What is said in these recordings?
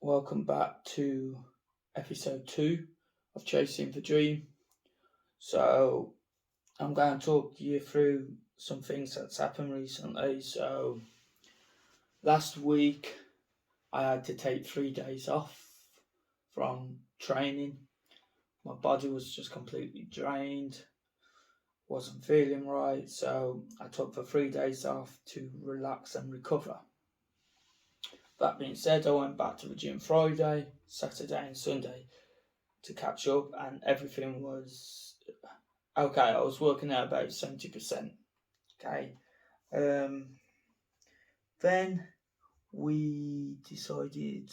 Welcome back to episode 2 of Chasing the Dream. So, I'm going to talk you through some things that's happened recently. So, last week I had to take 3 days off from training. My body was just completely drained, wasn't feeling right, so I took the 3 days off to relax and recover. That being said, I went back to the gym Friday, Saturday, and Sunday to catch up, and everything was okay. I was working at about 70%. Okay. Then we decided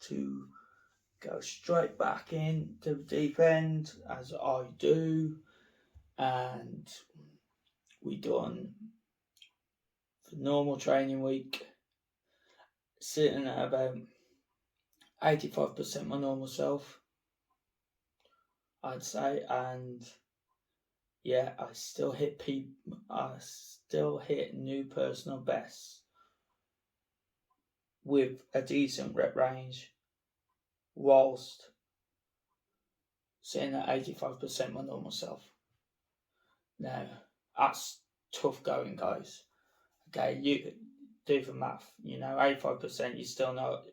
to go straight back into the deep end, as I do, and we done the normal training week, sitting at about 85% my normal self, I'd say, and yeah, I still hit new personal bests with a decent rep range, whilst sitting at 85% my normal self. Now, that's tough going, guys. Okay, you do the math. 85%, you're still not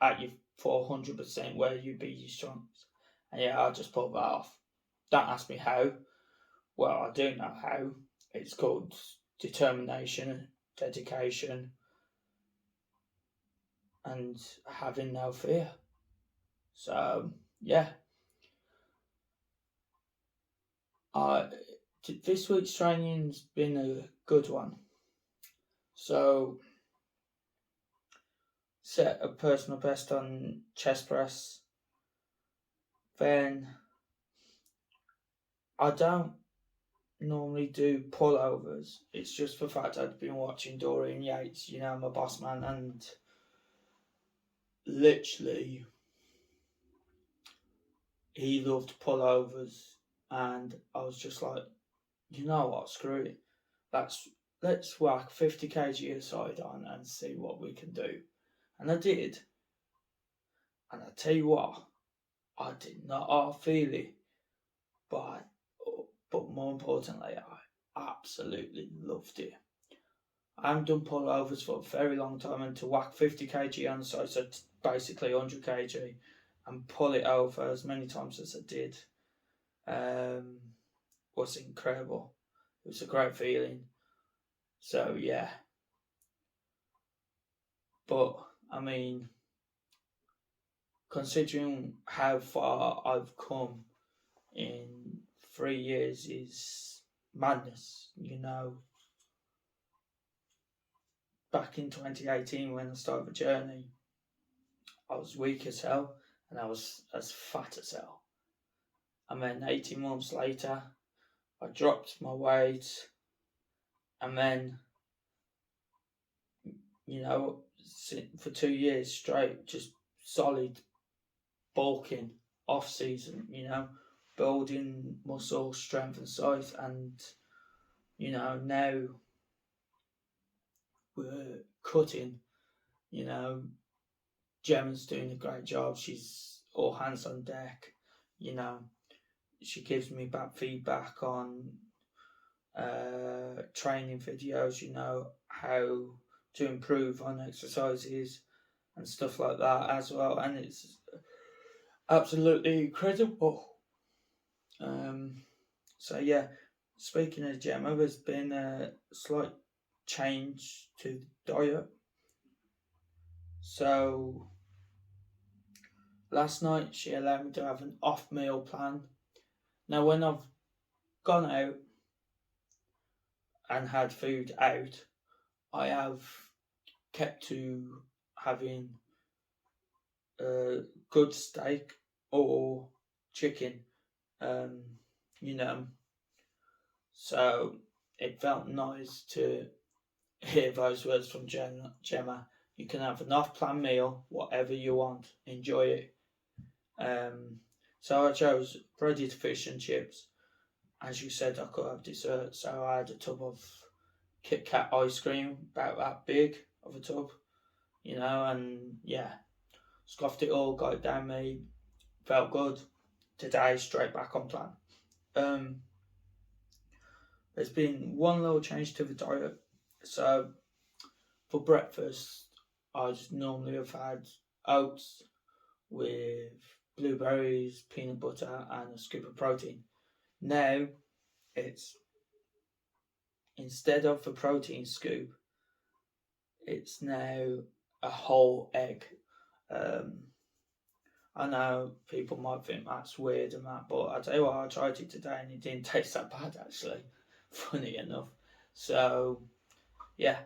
at your 400% where you be your strongest. And yeah, I just pulled that off. Don't ask me how. Well, I do know how. It's called determination, dedication, and having no fear. So, yeah. This week's training's been a good one. So, set a personal best on chest press. Then, I don't normally do pullovers. It's just the fact I'd been watching Dorian Yates, my boss man, and literally he loved pullovers, and I was just like, you know what, screw it. Let's whack 50 kg aside on and see what we can do. And I did. And I tell you what, I did not feel it, but more importantly, I absolutely loved it. I haven't done pullovers for a very long time, and to whack 50 kg on the side, so basically 100 kg, and pull it over as many times as I did, was incredible. It was a great feeling. So yeah, but I mean, considering how far I've come in 3 years is madness. Back in 2018 when I started the journey, I was weak as hell and I was as fat as hell. And then 18 months later, I dropped my weight, and then, for 2 years straight, just solid bulking off season, building muscle strength and size, and now we're cutting. Gemma's doing a great job. She's all hands on deck. She gives me back feedback on training videos, how to improve on exercises and stuff like that as well, and it's absolutely incredible. So yeah, speaking of Gemma, there's been a slight change to the diet. So last night she allowed me to have an off meal plan. Now when I've gone out and had food out, I have kept to having a good steak or chicken, so it felt nice to hear those words from Gemma. You can have an off-plan meal, whatever you want, enjoy it. So I chose breaded fish and chips. As you said, I could have dessert, so I had a tub of Kit Kat ice cream, about that big of a tub, and yeah. scoffed it all, got it down me, felt good. Today, straight back on plan. There's been one little change to the diet. So for breakfast, I just normally have had oats with blueberries, peanut butter, and a scoop of protein. Now it's, instead of the protein scoop, it's now a whole egg. I know people might think that's weird and that, but I tell you what, I tried it today and it didn't taste that bad actually. Funny enough. So yeah,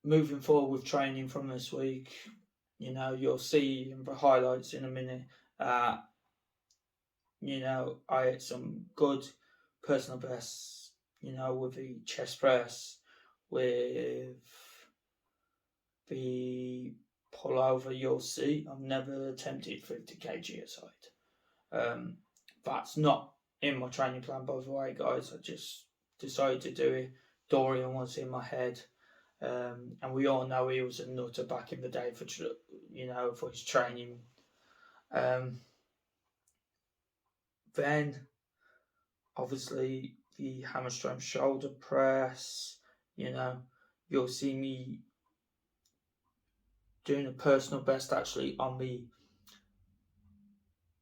moving forward with training from this week, you'll see in the highlights in a minute. I ate some good personal bests, with the chest press, with the pull over. You'll see I've never attempted 50 kg aside. That's not in my training plan, by the way, guys. I just decided to do it. Dorian was in my head. And we all know he was a nutter back in the day for his training. Then, obviously, the hammer strength shoulder press. You'll see me doing a personal best actually on the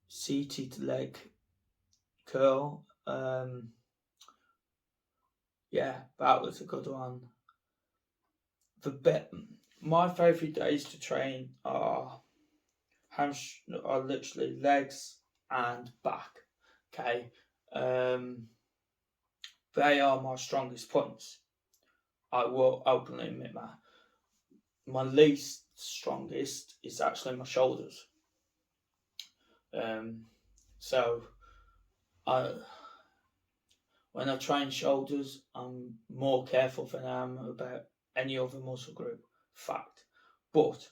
seated leg curl. Yeah, that was a good one. My favourite days to train are literally legs and back. Okay, they are my strongest points. I will openly admit that. My least strongest is actually my shoulders. So when I train shoulders, I'm more careful than I am about any other muscle group. Fact. But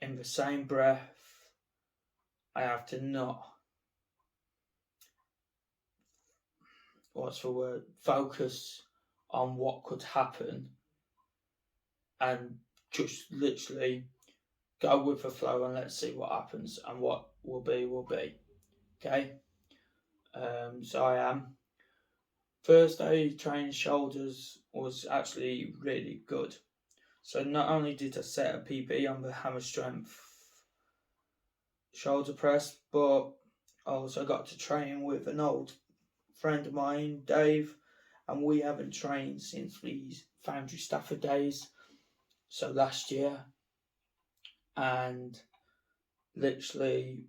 in the same breath, I have to not, focus on what could happen and just literally go with the flow and let's see what happens, and what will be will be. Okay. So I am. First day training shoulders was actually really good. So not only did I set a PB on the hammer strength shoulder press, but I also got to train with an old friend of mine, Dave, and we haven't trained since the Foundry Stafford days, so last year, and literally,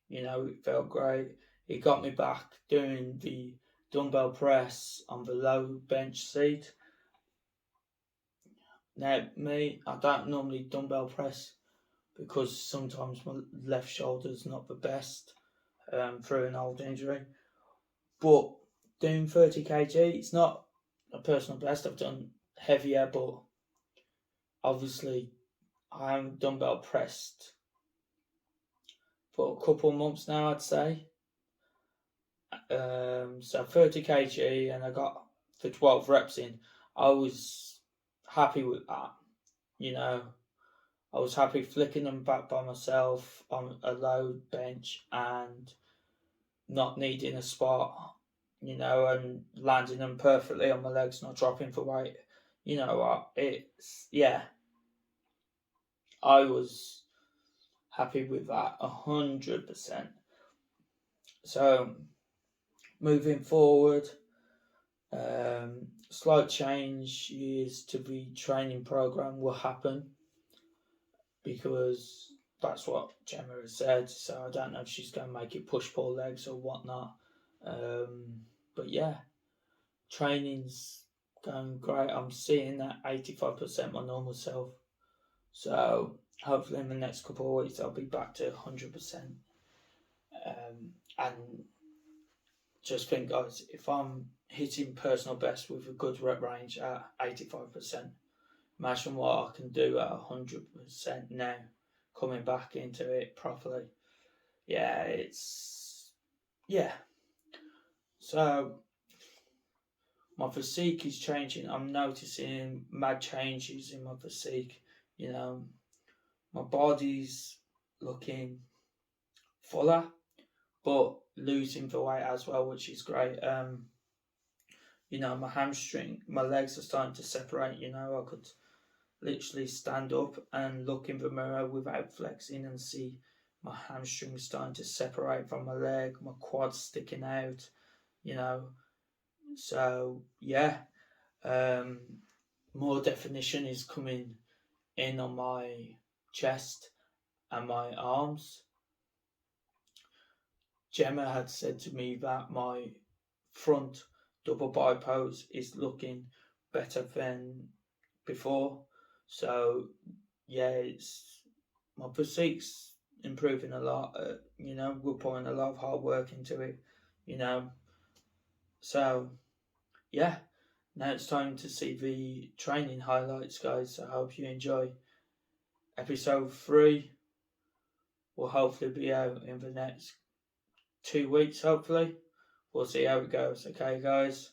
it felt great. It got me back doing the dumbbell press on the low bench seat. Now, I don't normally dumbbell press because sometimes my left shoulder's not the best through an old injury. But doing 30 kg, it's not a personal best. I've done heavier, but obviously I haven't dumbbell pressed for a couple of months now, I'd say. So 30 kg, and I got the 12 reps in. I was happy with that. I was happy flicking them back by myself on a low bench and not needing a spot, and landing them perfectly on my legs, not dropping for weight. You know what? I was happy with that 100%. So, moving forward, slight changes to the training program will happen because that's what Gemma has said. So I don't know if she's going to make it push-pull legs or whatnot. But yeah, training's going great. I'm seeing that 85% my normal self. So hopefully in the next couple of weeks I'll be back to 100%. And just think, guys, if I'm hitting personal best with a good rep range at 85%, imagine what I can do at 100% now, coming back into it properly. So my physique is changing. I'm noticing mad changes in my physique. You know, my body's looking fuller, but losing the weight as well, which is great. You know, my legs are starting to separate. You know, I could literally stand up and look in the mirror without flexing and see my hamstring starting to separate from my leg, my quads sticking out. You know, so yeah, more definition is coming in on my chest and my arms. Gemma had said to me that my front double bipose is looking better than before. So yeah, it's my physique's improving a lot. You know, we're putting a lot of hard work into it. You know, so yeah. Now it's time to see the training highlights, guys. I hope you enjoy. Episode 3 will hopefully be out in the next 2 weeks, hopefully. We'll see how it goes, okay, guys?